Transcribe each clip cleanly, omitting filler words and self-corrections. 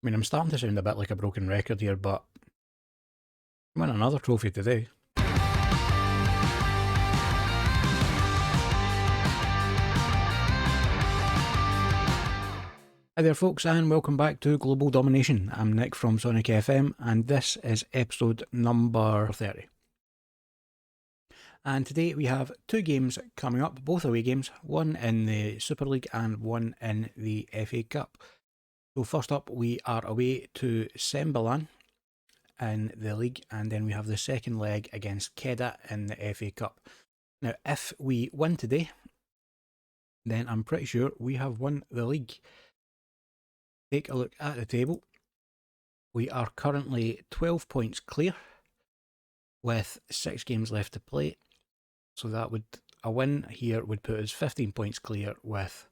I mean, I'm starting to sound a bit like a broken record here, but I won another trophy today. Hi there folks, and welcome back to Global Domination. I'm Nick from Sonic FM, and this is episode number 30. And today we have two games coming up, both away games, one in the Super League and one in the FA Cup. So first up, we are away to Sembilan in the league, and then we have the second leg against Kedah in the FA Cup. Now, if we win today, then I'm pretty sure we have won the league. Take a look at the table. We are currently 12 points clear with 6 games left to play. So that would, a win here would put us 15 points clear with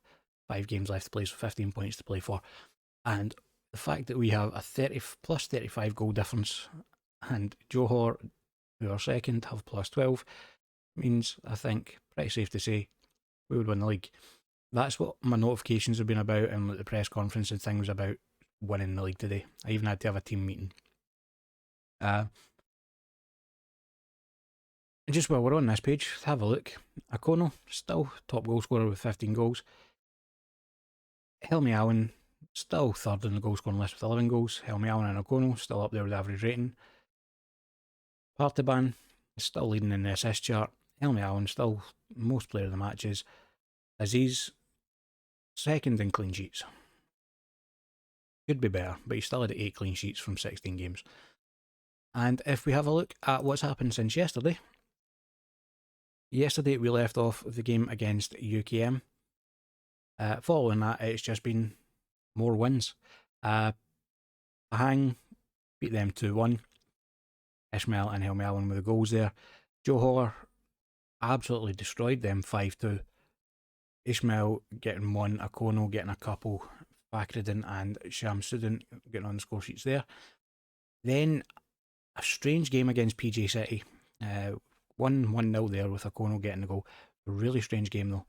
5 games left to play, so 15 points to play for. And the fact that we have a 30 plus 35 goal difference and Johor, who are second, have plus 12, means, I think, pretty safe to say, we would win the league. That's what my notifications have been about, and the press conference and things about winning the league today. I even had to have a team meeting. And just while we're on this page, have a look. Akono, still top goal scorer with 15 goals. Helmi Allen, still third in the goal scoring list with 11 goals. Helmi Allen and Akono, still up there with average rating. Partiban, still leading in the assist chart. Helmi Allen, still most player of the matches. Aziz, second in clean sheets. Could be better, but he still had 8 clean sheets from 16 games. And if we have a look at what's happened since yesterday. Yesterday we left off the game against UKM. Following that, it's just been more wins. Pahang beat them 2-1. Ishmael and Helmi Allen with the goals there. Johor absolutely destroyed them 5-2. Ishmael getting 1, Akono getting a couple, Fakhreddin and Shamsuddin getting on the score sheets there. Then a strange game against PJ City. 1-0 there with Akono getting the goal. A really strange game though.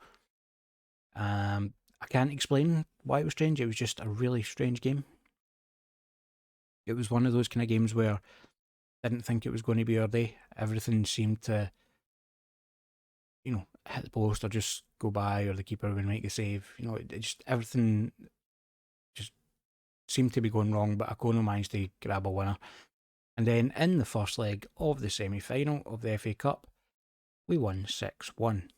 I can't explain why it was strange. It was just a really strange game. It was one of those kind of games where I didn't think it was going to be our day. Everything seemed to, hit the post or just go by, or the keeper would make the save. Everything just seemed to be going wrong, but Akono managed to grab a winner. And then in the first leg of the semi-final of the FA Cup, we won 6-1.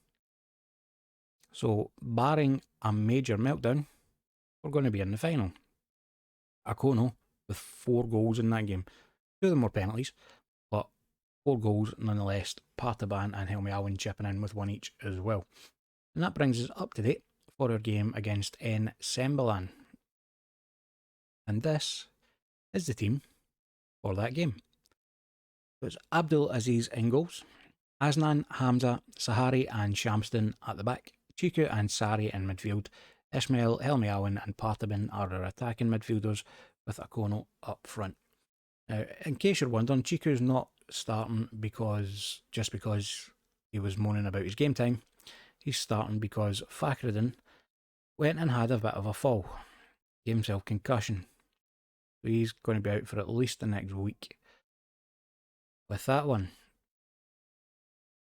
So, barring a major meltdown, we're going to be in the final. Akono with 4 goals in that game. 2 of them were penalties, but 4 goals nonetheless. Partiban and Helmi Allen chipping in with 1 each as well. And that brings us up to date for our game against N Sembilan. And this is the team for that game. So it's Abdul Aziz in goals, Asnan, Hamza, Sahari and Shamston at the back, Chiku and Sari in midfield, Ismail, Helmi Allen and Partiban are our attacking midfielders with Akono up front. Now, in case you're wondering, Chiku's not starting because he was moaning about his game time. He's starting because Fakhreddin went and had a bit of a fall. Gave himself concussion. So he's going to be out for at least the next week. With that one,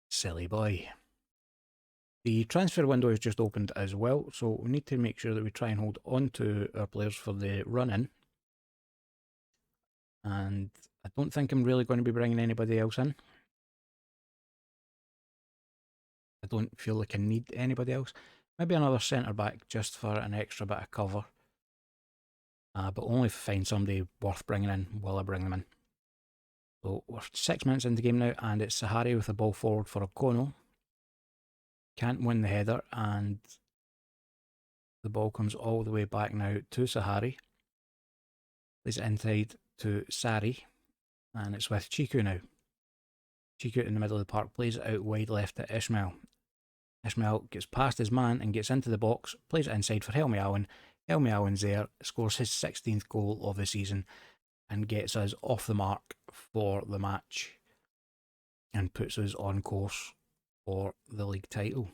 silly boy. The transfer window has just opened as well, so we need to make sure that we try and hold on to our players for the run-in. And I don't think I'm really going to be bringing anybody else in. I don't feel like I need anybody else. Maybe another centre-back just for an extra bit of cover. But only if I find somebody worth bringing in while I bring them in. So we're 6 minutes into the game now, and it's Sahari with the ball forward for Akono. Can't win the header, and the ball comes all the way back now to Sahari. Plays it inside to Sari, and it's with Chiku now. Chiku in the middle of the park plays it out wide left to Ishmael. Ishmael gets past his man and gets into the box, plays it inside for Helmi Allen. Helmi Allen's there, scores his 16th goal of the season and gets us off the mark for the match and puts us on course for the league title.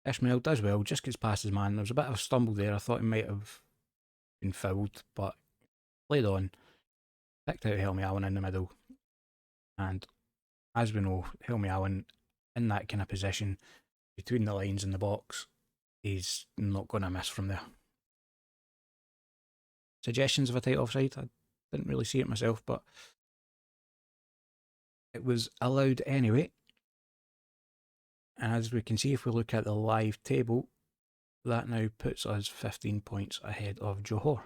Ishmael does well, just gets past his man. There was a bit of a stumble there. I thought he might have been fouled, but played on, picked out Helmy Allen in the middle. And as we know, Helmy Allen in that kind of position between the lines in the box, he's not going to miss from there. Suggestions of a tight offside? I didn't really see it myself, but it was allowed anyway. And as we can see, if we look at the live table, that now puts us 15 points ahead of Johor.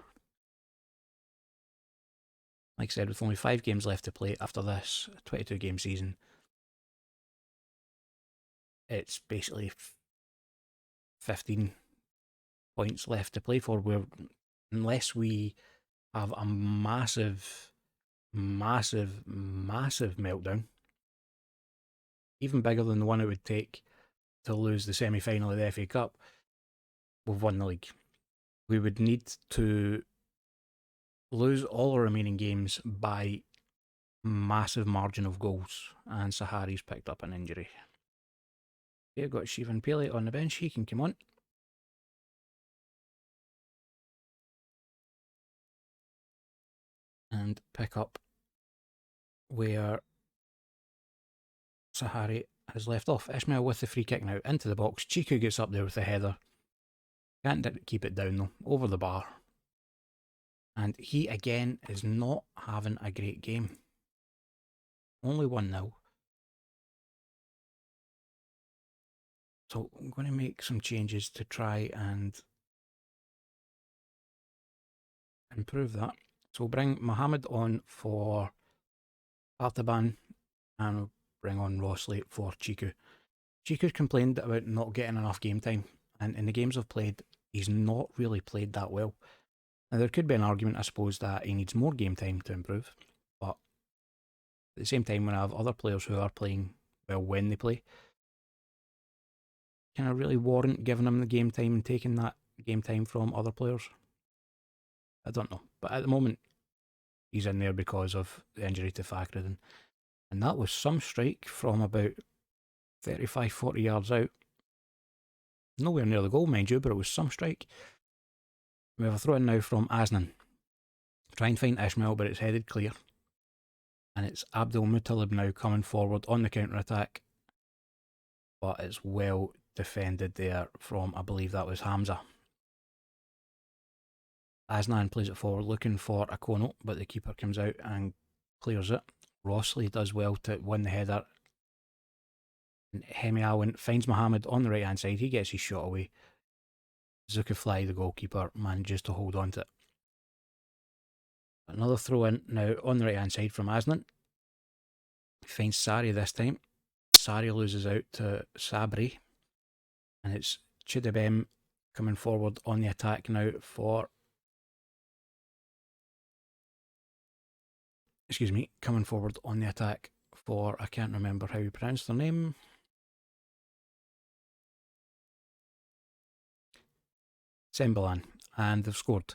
Like I said, with only 5 games left to play after this 22-game season, it's basically 15 points left to play for, where unless we have a massive meltdown, even bigger than the one it would take to lose the semi-final of the FA Cup, we've won the league. We would need to lose all our remaining games by massive margin of goals, and Sahari's picked up an injury. We've got Shivan Pele on the bench. He can come on. And pick up where Sahari has left off. Ishmael with the free kick now into the box. Chiku gets up there with the header. Can't keep it down though. Over the bar. And he again is not having a great game. Only 1-0. So I'm going to make some changes to try and improve that. So we'll bring Mohammed on for Artaban and we'll bring on Rossley for Chiku. Chiku's complained about not getting enough game time, and in the games I've played, he's not really played that well. Now there could be an argument, I suppose, that he needs more game time to improve, but at the same time, when I have other players who are playing well when they play, can I really warrant giving him the game time and taking that game time from other players? I don't know. But at the moment, he's in there because of the injury to Fakhreddin. And that was some strike from about 35, 40 yards out. Nowhere near the goal, mind you, but it was some strike. We have a throw in now from Asnan. Try and find Ishmael, but it's headed clear. And it's Abdul Muttalib now coming forward on the counter-attack. But it's well defended there from, I believe that was Hamza. Asnan plays it forward, looking for Akono, but the keeper comes out and clears it. Rossley does well to win the header. And Hemi Alwyn finds Mohammed on the right hand side. He gets his shot away. Zulkifly, the goalkeeper, manages to hold on to it. Another throw in now on the right hand side from Asnan. Finds Sari this time. Sari loses out to Sabri. And it's Chidibem coming forward on the attack now for... coming forward on the attack for, I can't remember how you pronounce their name. Sembalan. And they've scored.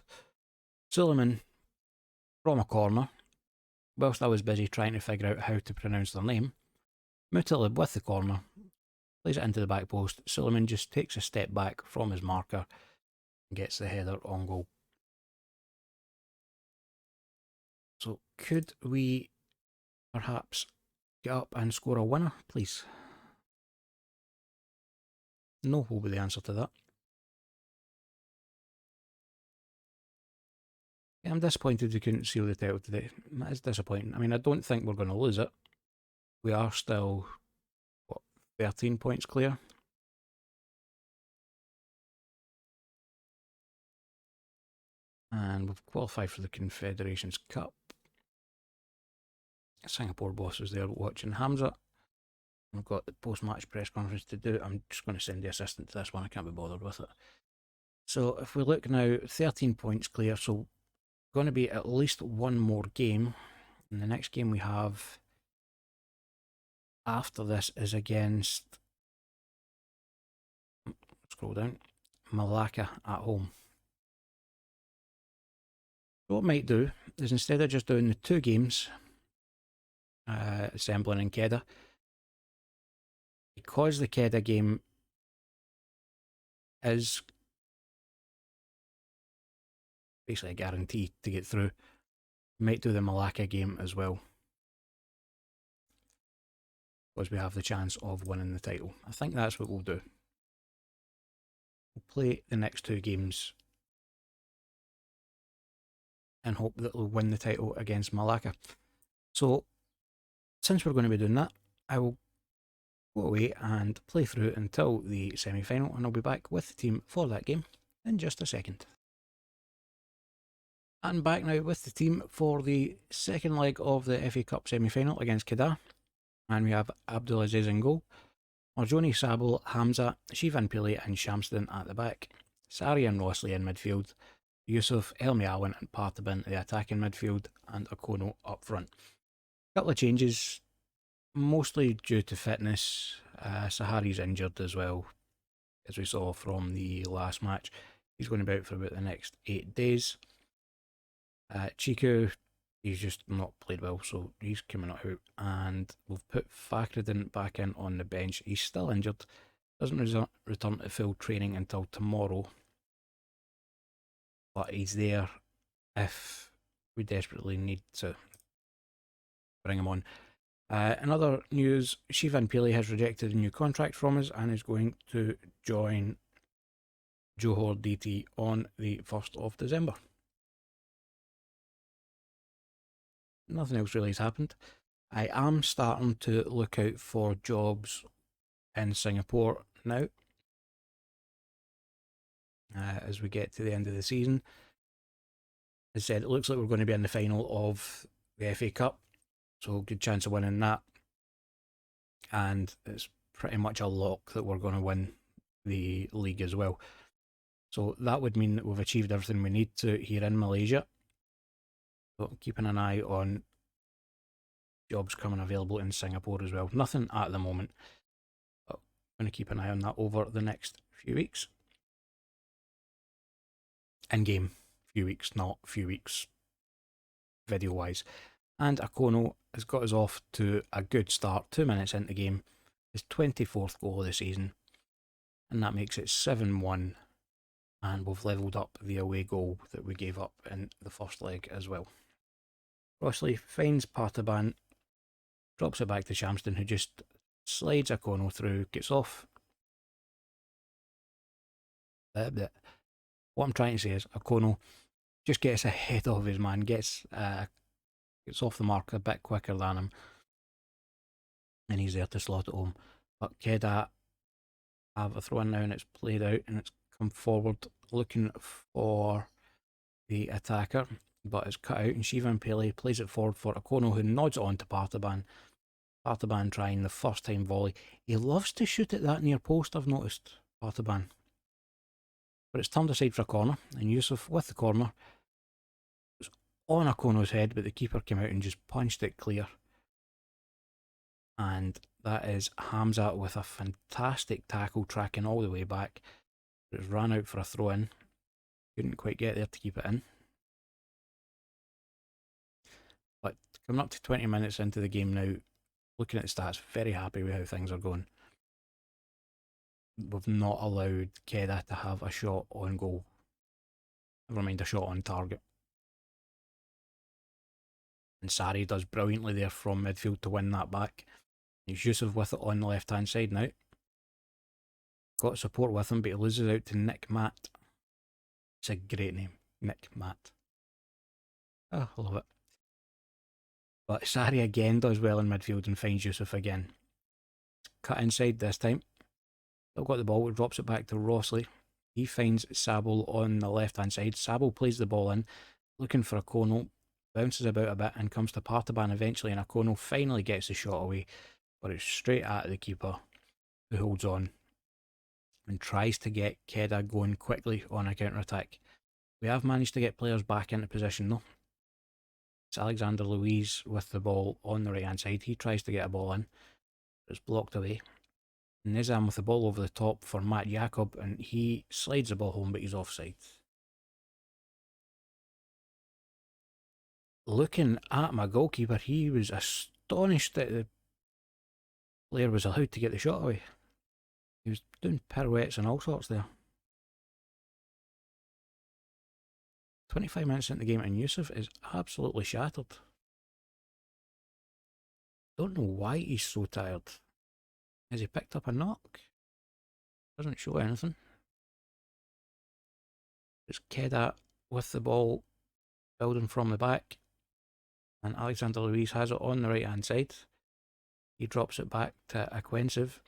Suleiman from a corner. Whilst I was busy trying to figure out how to pronounce their name, Muttalib with the corner, plays it into the back post. Suleiman just takes a step back from his marker and gets the header on goal. So could we perhaps get up and score a winner, please? No will be the answer to that. Yeah, I'm disappointed we couldn't seal the title today. That is disappointing. I mean, I don't think we're going to lose it. We are still, 13 points clear? And we've qualified for the Confederations Cup. Singapore boss was there watching Hamza. I've got the post-match press conference to do. I'm just going to send the assistant to this one. I can't be bothered with it. So if we look now, 13 points clear. So going to be at least one more game. And the next game we have after this is against, scroll down, Malacca at home. So what I might do is, instead of just doing the 2 games, Semblin and Kedah, because the Kedah game is basically a guarantee to get through. Might do the Malacca game as well, because we have the chance of winning the title. I think that's what we'll do. We'll play the next two games and hope that we'll win the title against Malacca. So, since we're going to be doing that, I will go away and play through until the semi-final, and I'll be back with the team for that game in just a second. And back now with the team for the second leg of the FA Cup semi-final against Kedah. And we have Abdulaziz in goal, Marjoni, Sabel, Hamza, Shivan Pili and Shamsden at the back, Sari and Rossley in midfield, Yusuf, Elmi Allen and Partibin the attacking midfield, and Okono up front. A couple of changes, mostly due to fitness. Sahari's injured as well, as we saw from the last match. He's going to be out for about the next 8 days. Chiku, he's just not played well, so he's coming out. And we've put Fakhreddin back in on the bench. He's still injured, doesn't return to full training until tomorrow, but he's there if we desperately need to bring him on. In other news, Shivan Pili has rejected a new contract from us and is going to join Johor DT on the 1st of December. Nothing else really has happened. I am starting to look out for jobs in Singapore now, as we get to the end of the season. As I said, it looks like we're going to be in the final of the FA Cup, so good chance of winning that. And it's pretty much a lock that we're going to win the league as well. So that would mean that we've achieved everything we need to here in Malaysia. So keeping an eye on jobs coming available in Singapore as well. Nothing at the moment, but I'm going to keep an eye on that over the next few weeks. In-game few weeks, not few weeks video-wise. And Okono has got us off to a good start, 2 minutes into the game. His 24th goal of the season, and that makes it 7-1. And we've levelled up the away goal that we gave up in the first leg as well. Rossley finds Partiban, drops it back to Shamsden, who just slides Okono through, gets off. What I'm trying to say is Okono just gets ahead of his man, gets off the mark a bit quicker than him, and he's there to slot it home. But Kedah have a throw in now, and it's played out, and it's come forward looking for the attacker, but it's cut out, and Shivan Pele plays it forward for Okono, who nods it on to Partiban. Partiban trying the first time volley. He loves to shoot at that near post, I've noticed, Partiban. But it's turned aside for a corner, and Yusuf with the corner. It was on Okono's head, but the keeper came out and just punched it clear. And that is Hamza with a fantastic tackle, tracking all the way back. It was ran out for a throw in. Couldn't quite get there to keep it in. But coming up to 20 minutes into the game now, looking at the stats, very happy with how things are going. We've not allowed Kedah to have a shot on goal. Never mind a shot on target. And Sari does brilliantly there from midfield to win that back. He's Yusuf with it on the left hand side now. Got support with him, but he loses out to Nick Matt. It's a great name, Nick Matt. Oh, I love it. But Sari again does well in midfield and finds Yusuf again. Cut inside this time. Still got the ball, drops it back to Rossley. He finds Sabel on the left hand side. Sabel plays the ball in, looking for Okono, bounces about a bit and comes to Partiban eventually, and Okono finally gets the shot away, but it's straight at the keeper, who holds on and tries to get Kedah going quickly on a counter-attack. We have managed to get players back into position though. It's Alexander Louise with the ball on the right hand side. He tries to get a ball in, but it's blocked away. Nizam with the ball over the top for Matt Jacob, and he slides the ball home, but he's offside. Looking at my goalkeeper, he was astonished that the player was allowed to get the shot away. He was doing pirouettes and all sorts there. 25 minutes into the game and Yusuf is absolutely shattered. Don't know why he's so tired. Has he picked up a knock? Doesn't show anything. It's Kedat with the ball, building from the back. And Alexander Luiz has it on the right hand side. He drops it back to Aquensive.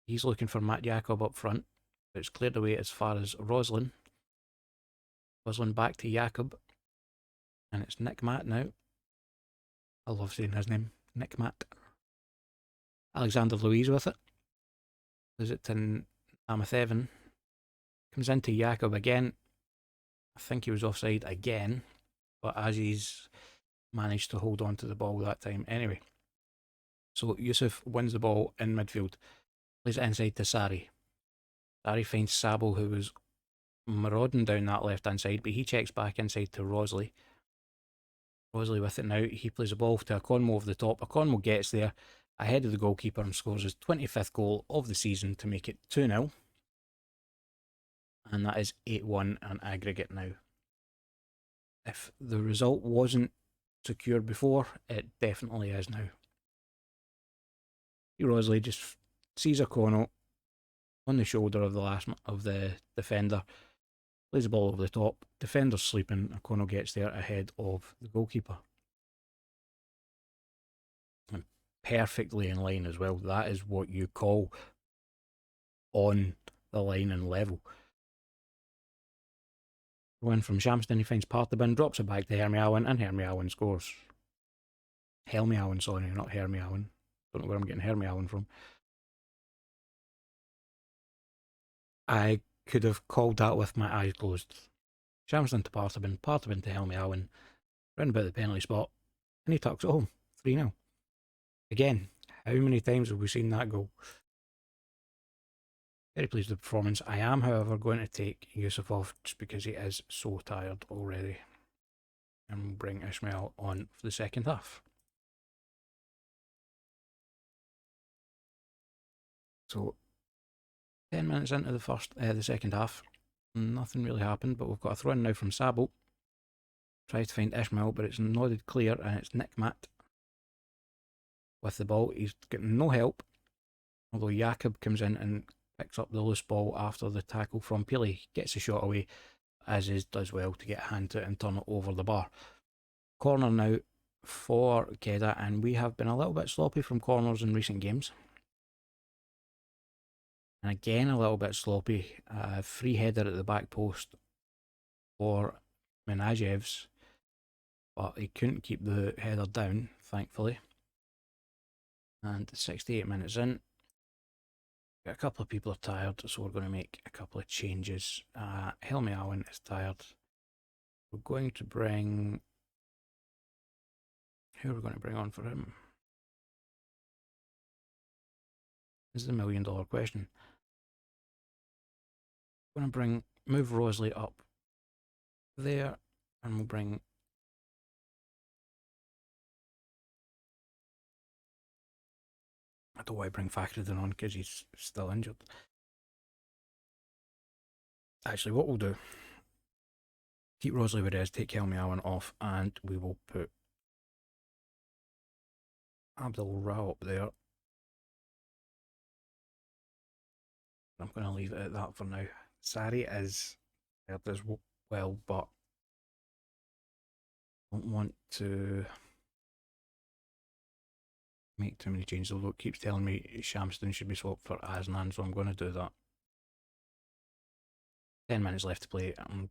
He's looking for Matt Jacob up front. But it's cleared away as far as Roslin. Roslin back to Jacob. And it's Nick Matt now. I love saying his name. Nick Matt. Alexander Luiz with it. Is it to Amath Evan? Comes into Jacob again. I think he was offside again. But as he's managed to hold on to the ball that time anyway. So Yusuf wins the ball in midfield. Plays it inside to Sari. Sari finds Sabo, who was marauding down that left hand side, but he checks back inside to Rosley. Rosley with it now. He plays the ball to Akonmo over the top. Akonmo gets there ahead of the goalkeeper and scores his 25th goal of the season to make it 2-0. And that is 8-1 on aggregate now. If the result wasn't secured before, it definitely is now. Rosley just sees Akonmo on the shoulder of the defender, plays the ball over the top, defender's sleeping, Akonmo gets there ahead of the goalkeeper. And perfectly in line as well. That is what you call on the line and level. Win from Shamston, he finds Partibin, drops it back to Hermiawan, and Hermiawan scores. Helmiawan, sorry, not Hermiawan. Don't know where I'm getting Hermiawan from. I could have called that with my eyes closed. Shamston to Partibin, Partibin to Helmiawan, round about the penalty spot, and he tucks it home. 3-0. Again, how many times have we seen that goal? Very pleased with the performance. I am, however, going to take Yusuf off just because he is so tired already. And we'll bring Ishmael on for the second half. So, 10 minutes into the second half, nothing really happened, but we've got a throw in now from Sabo. Tries to find Ishmael, but it's nodded clear, and it's Nick Matt with the ball. He's getting no help, although Jakob comes in and picks up the loose ball after the tackle from Pili. Gets the shot away, as is does well to get a hand to it and turn it over the bar. Corner now for Kedah, and we have been a little bit sloppy from corners in recent games. And again, a little bit sloppy. Free header at the back post for Menajevs, but he couldn't keep the header down, thankfully. And 68 minutes in, a couple of people are tired, so we're going to make a couple of changes. Helmi Allen is tired. We're going to bring... Who are we going to bring on for him? This is the $1 million question. We're going to move Rosley up there, and we'll bring... I don't want to bring Fakhruddin on because he's still injured. Actually, what we'll do, keep Rosley where it is, take Helmi Allen off, and we will put Abdul Rao up there. I'm going to leave it at that for now. Sari is hurt as well, but I don't want to make too many changes, although it keeps telling me Shamston should be swapped for Asnan, so I'm going to do that. 10 minutes left to play. I'm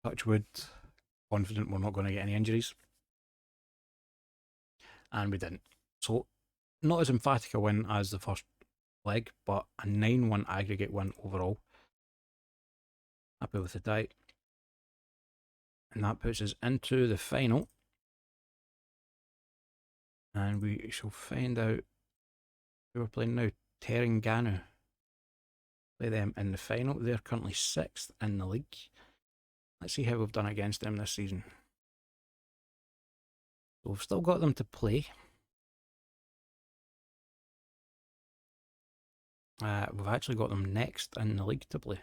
touch wood, confident we're not going to get any injuries. And we didn't. So, not as emphatic a win as the first leg, but a 9-1 aggregate win overall. Happy with the tie. And that puts us into the final. And we shall find out who we're playing now. Terengganu. Play them in the final. They're currently 6th in the league. Let's see how we've done against them this season. So we've still got them to play. We've actually got them next in the league to play.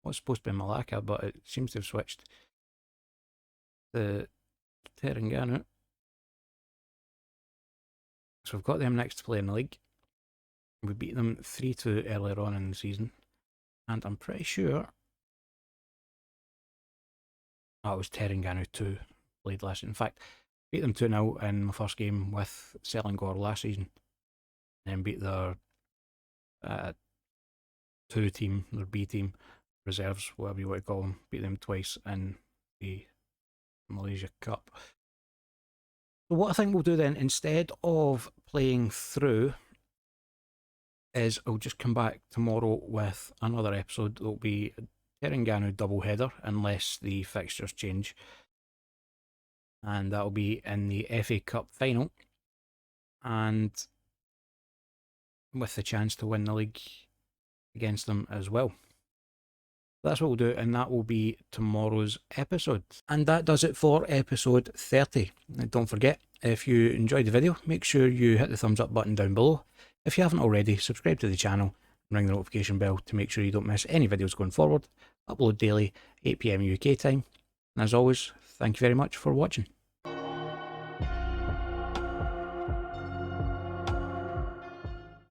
what's supposed to be Malacca, but it seems to have switched to Terengganu. So we've got them next to play in the league. We beat them 3-2 earlier on in the season. And I'm pretty sure... Oh, it was Terengganu 2 played last season. In fact, beat them 2-0 in my first game with Selangor last season. And then beat their 2 team, their B team, reserves, whatever you want to call them. Beat them twice in the Malaysia Cup. So what I think we'll do then, instead of playing through, is I'll just come back tomorrow with another episode. There'll be a Terengganu doubleheader, unless the fixtures change. And that'll be in the FA Cup final. And with the chance to win the league against them as well. That's what we'll do, and that will be tomorrow's episode. And that does it for episode 30. And don't forget, if you enjoyed the video, make sure you hit the thumbs up button down below. If you haven't already, subscribe to the channel and ring the notification bell to make sure you don't miss any videos going forward. Upload daily, 8 PM UK time. And as always, thank you very much for watching.